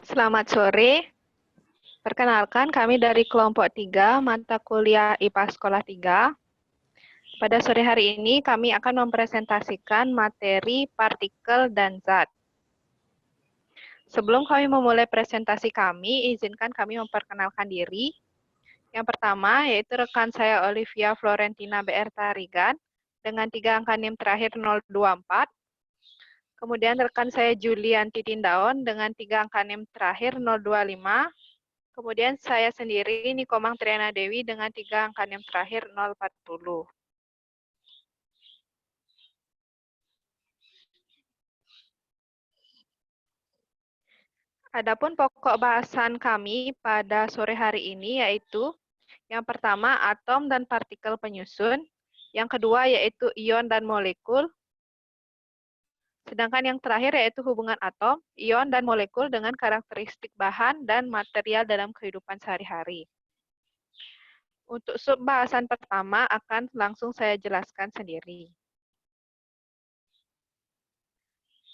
Selamat sore. Perkenalkan, kami dari kelompok 3, mata kuliah IPA Sekolah 3. Pada sore hari ini, kami akan mempresentasikan materi partikel dan zat. Sebelum kami memulai presentasi kami, izinkan kami memperkenalkan diri. Yang pertama, yaitu rekan saya Olivia Florentina BR Tarigan, dengan 3 angka NIM terakhir 024. Kemudian rekan saya Julianti Tindaon dengan 3 angka NIM terakhir 025. Kemudian saya sendiri, Nikomang Triana Dewi, dengan 3 angka NIM terakhir 040. Adapun pokok bahasan kami pada sore hari ini yaitu yang pertama, atom dan partikel penyusun. Yang kedua, yaitu ion dan molekul. Sedangkan yang terakhir yaitu hubungan atom, ion, dan molekul dengan karakteristik bahan dan material dalam kehidupan sehari-hari. Untuk sub bahasan pertama akan langsung saya jelaskan sendiri.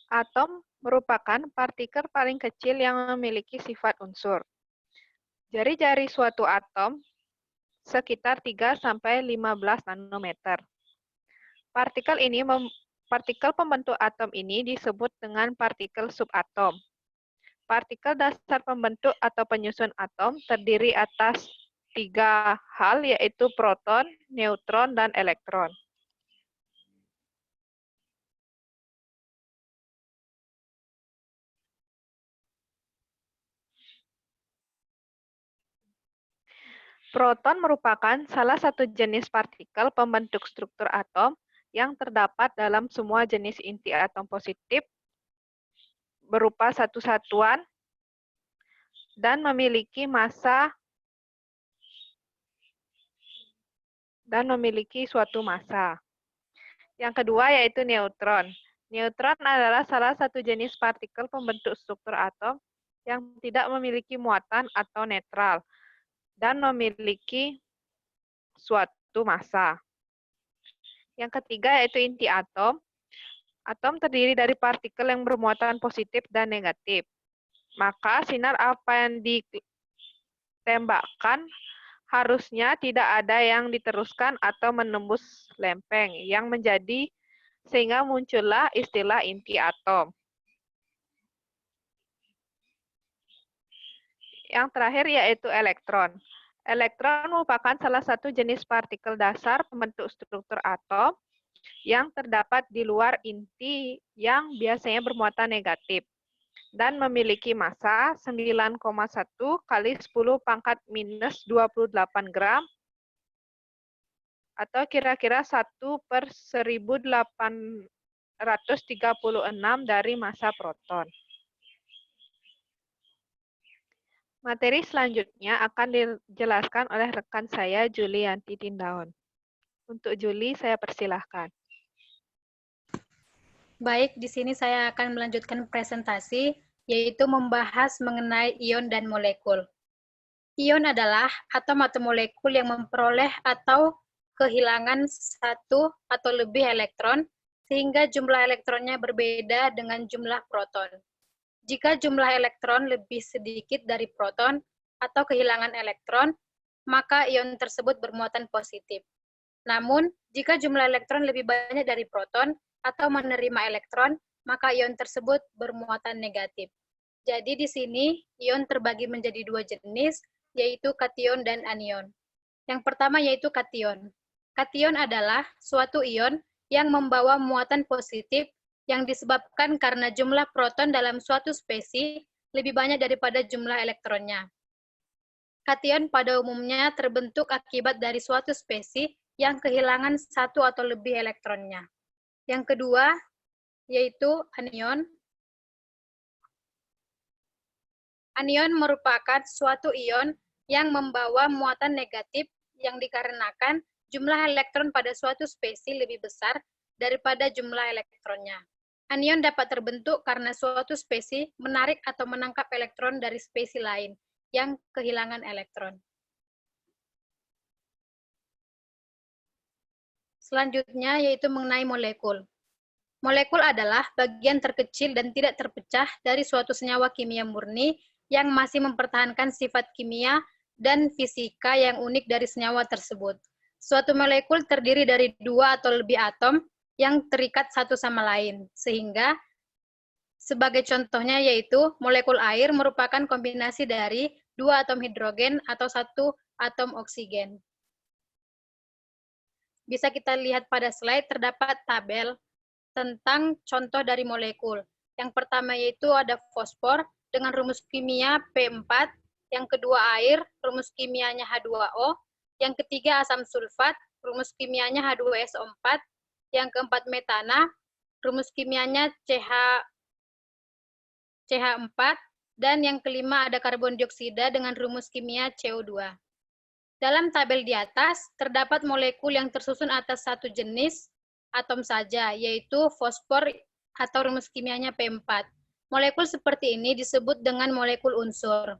Atom merupakan partikel paling kecil yang memiliki sifat unsur. Jari-jari suatu atom sekitar 3–15 nanometer. Partikel pembentuk atom ini disebut dengan partikel subatom. Partikel dasar pembentuk atau penyusun atom terdiri atas 3 hal, yaitu proton, neutron, dan elektron. Proton merupakan salah satu jenis partikel pembentuk struktur atom yang terdapat dalam semua jenis inti atom positif berupa satu satuan dan memiliki suatu massa. Yang kedua yaitu neutron. Neutron adalah salah satu jenis partikel pembentuk struktur atom yang tidak memiliki muatan atau netral dan memiliki suatu massa. Yang ketiga yaitu inti atom. Atom terdiri dari partikel yang bermuatan positif dan negatif. Maka sinar apa yang ditembakkan harusnya tidak ada yang diteruskan atau menembus lempeng sehingga muncullah istilah inti atom. Yang terakhir yaitu elektron. Elektron merupakan salah satu jenis partikel dasar pembentuk struktur atom yang terdapat di luar inti yang biasanya bermuatan negatif dan memiliki massa 9,1 kali 10⁻⁻28 gram atau kira-kira 1/1836 dari massa proton. Materi selanjutnya akan dijelaskan oleh rekan saya Julianti Tindaon. Untuk Juli, saya persilahkan. Baik, di sini saya akan melanjutkan presentasi, yaitu membahas mengenai ion dan molekul. Ion adalah atom atau molekul yang memperoleh atau kehilangan satu atau lebih elektron, sehingga jumlah elektronnya berbeda dengan jumlah proton. Jika jumlah elektron lebih sedikit dari proton atau kehilangan elektron, maka ion tersebut bermuatan positif. Namun, jika jumlah elektron lebih banyak dari proton atau menerima elektron, maka ion tersebut bermuatan negatif. Jadi di sini ion terbagi menjadi 2 jenis, yaitu kation dan anion. Yang pertama yaitu kation. Kation adalah suatu ion yang membawa muatan positif yang disebabkan karena jumlah proton dalam suatu spesies lebih banyak daripada jumlah elektronnya. Kation pada umumnya terbentuk akibat dari suatu spesies yang kehilangan satu atau lebih elektronnya. Yang kedua yaitu anion. Anion merupakan suatu ion yang membawa muatan negatif yang dikarenakan jumlah elektron pada suatu spesies lebih besar daripada jumlah elektronnya. Anion dapat terbentuk karena suatu spesies menarik atau menangkap elektron dari spesies lain yang kehilangan elektron. Selanjutnya yaitu mengenai molekul. Molekul adalah bagian terkecil dan tidak terpecah dari suatu senyawa kimia murni yang masih mempertahankan sifat kimia dan fisika yang unik dari senyawa tersebut. Suatu molekul terdiri dari 2 atau lebih atom yang terikat satu sama lain, sehingga sebagai contohnya yaitu molekul air merupakan kombinasi dari 2 atom hidrogen atau 1 atom oksigen. Bisa kita lihat pada slide, terdapat tabel tentang contoh dari molekul. Yang pertama yaitu ada fosfor dengan rumus kimia P4, yang kedua air, rumus kimianya H2O, yang ketiga asam sulfat, rumus kimianya H2SO4, yang keempat metana, rumus kimianya CH4, dan yang kelima ada karbon dioksida dengan rumus kimia CO2. Dalam tabel di atas, terdapat molekul yang tersusun atas satu jenis atom saja, yaitu fosfor atau rumus kimianya P4. Molekul seperti ini disebut dengan molekul unsur.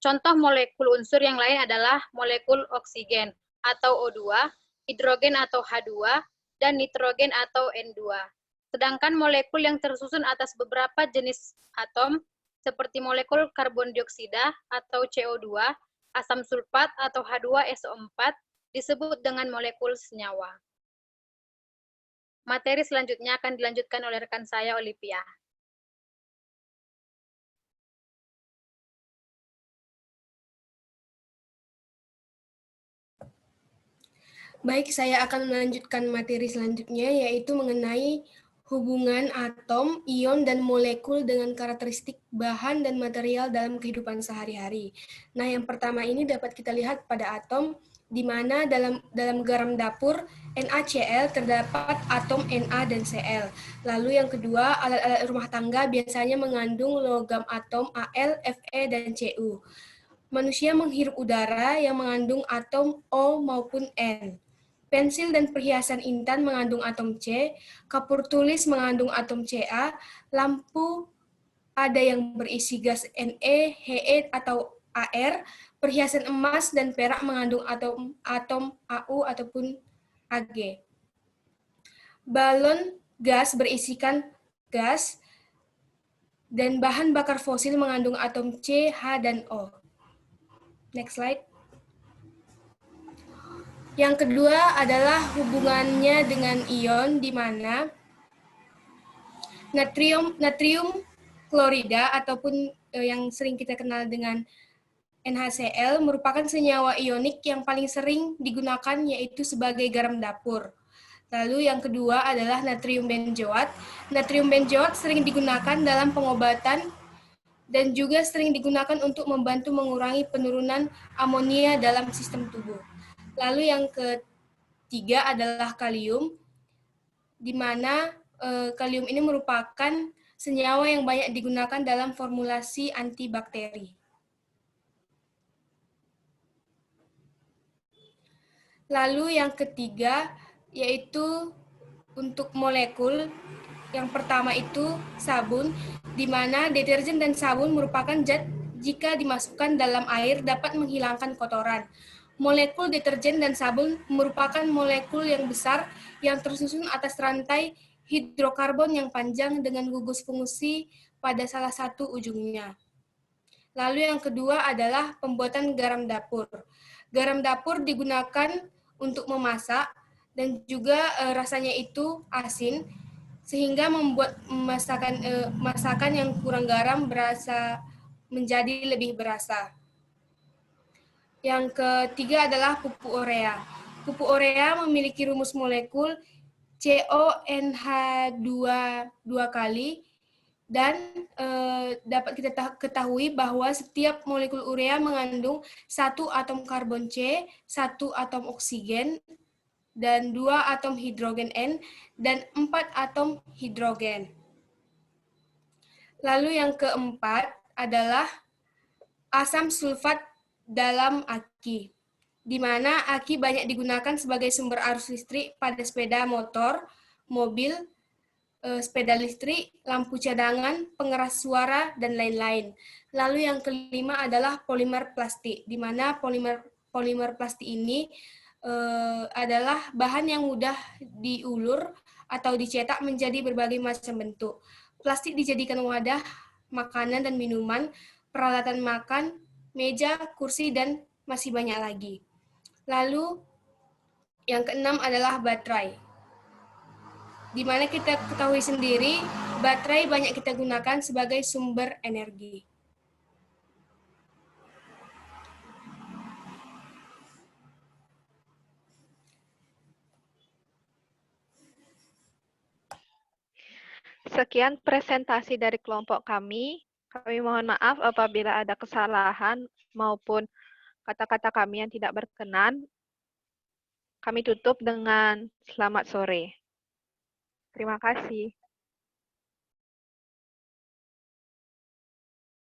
Contoh molekul unsur yang lain adalah molekul oksigen atau O2, hidrogen atau H2, dan nitrogen atau N2. Sedangkan molekul yang tersusun atas beberapa jenis atom, seperti molekul karbon dioksida atau CO2, asam sulfat atau H2SO4 disebut dengan molekul senyawa. Materi selanjutnya akan dilanjutkan oleh rekan saya, Olivia. Baik, saya akan melanjutkan materi selanjutnya, yaitu mengenai hubungan atom, ion, dan molekul dengan karakteristik bahan dan material dalam kehidupan sehari-hari. Nah, yang pertama ini dapat kita lihat pada atom, di mana dalam garam dapur NaCl terdapat atom Na dan Cl. Lalu yang kedua, alat-alat rumah tangga biasanya mengandung logam atom Al, Fe, dan Cu. Manusia menghirup udara yang mengandung atom O maupun N. Pensil dan perhiasan intan mengandung atom C, kapur tulis mengandung atom Ca, lampu ada yang berisi gas Ne, He atau Ar, perhiasan emas dan perak mengandung atom Au ataupun Ag. Balon gas berisikan gas, dan bahan bakar fosil mengandung atom C, H, dan O. Next slide. Yang kedua adalah hubungannya dengan ion, di mana natrium klorida ataupun yang sering kita kenal dengan NaCl merupakan senyawa ionik yang paling sering digunakan, yaitu sebagai garam dapur. Lalu yang kedua adalah natrium benzoat. Natrium benzoat sering digunakan dalam pengobatan dan juga sering digunakan untuk membantu mengurangi penurunan amonia dalam sistem tubuh. Lalu yang ketiga adalah kalium, di mana kalium ini merupakan senyawa yang banyak digunakan dalam formulasi antibakteri. Lalu yang ketiga yaitu untuk molekul. Yang pertama itu sabun, di mana deterjen dan sabun merupakan zat jika dimasukkan dalam air dapat menghilangkan kotoran. Molekul deterjen dan sabun merupakan molekul yang besar yang tersusun atas rantai hidrokarbon yang panjang dengan gugus fungsi pada salah satu ujungnya. Lalu yang kedua adalah pembuatan garam dapur. Garam dapur digunakan untuk memasak dan juga rasanya itu asin, sehingga membuat masakan yang kurang garam berasa menjadi lebih berasa. Yang ketiga adalah pupuk urea. Pupuk urea memiliki rumus molekul CONH2 dua kali, dan dapat kita ketahui bahwa setiap molekul urea mengandung 1 atom karbon C, 1 atom oksigen, dan 2 atom hidrogen N, dan 4 atom hidrogen. Lalu yang keempat adalah asam sulfat dalam aki, di mana aki banyak digunakan sebagai sumber arus listrik pada sepeda motor, mobil, sepeda listrik, lampu cadangan, pengeras suara, dan lain-lain. Lalu yang kelima adalah polimer plastik, di mana polimer plastik ini adalah bahan yang mudah diulur atau dicetak menjadi berbagai macam bentuk. Plastik dijadikan wadah makanan dan minuman, peralatan makan, meja, kursi, dan masih banyak lagi. Lalu, yang keenam adalah baterai. Di mana kita ketahui sendiri, baterai banyak kita gunakan sebagai sumber energi. Sekian presentasi dari kelompok kami. Kami mohon maaf apabila ada kesalahan maupun kata-kata kami yang tidak berkenan. Kami tutup dengan selamat sore. Terima kasih.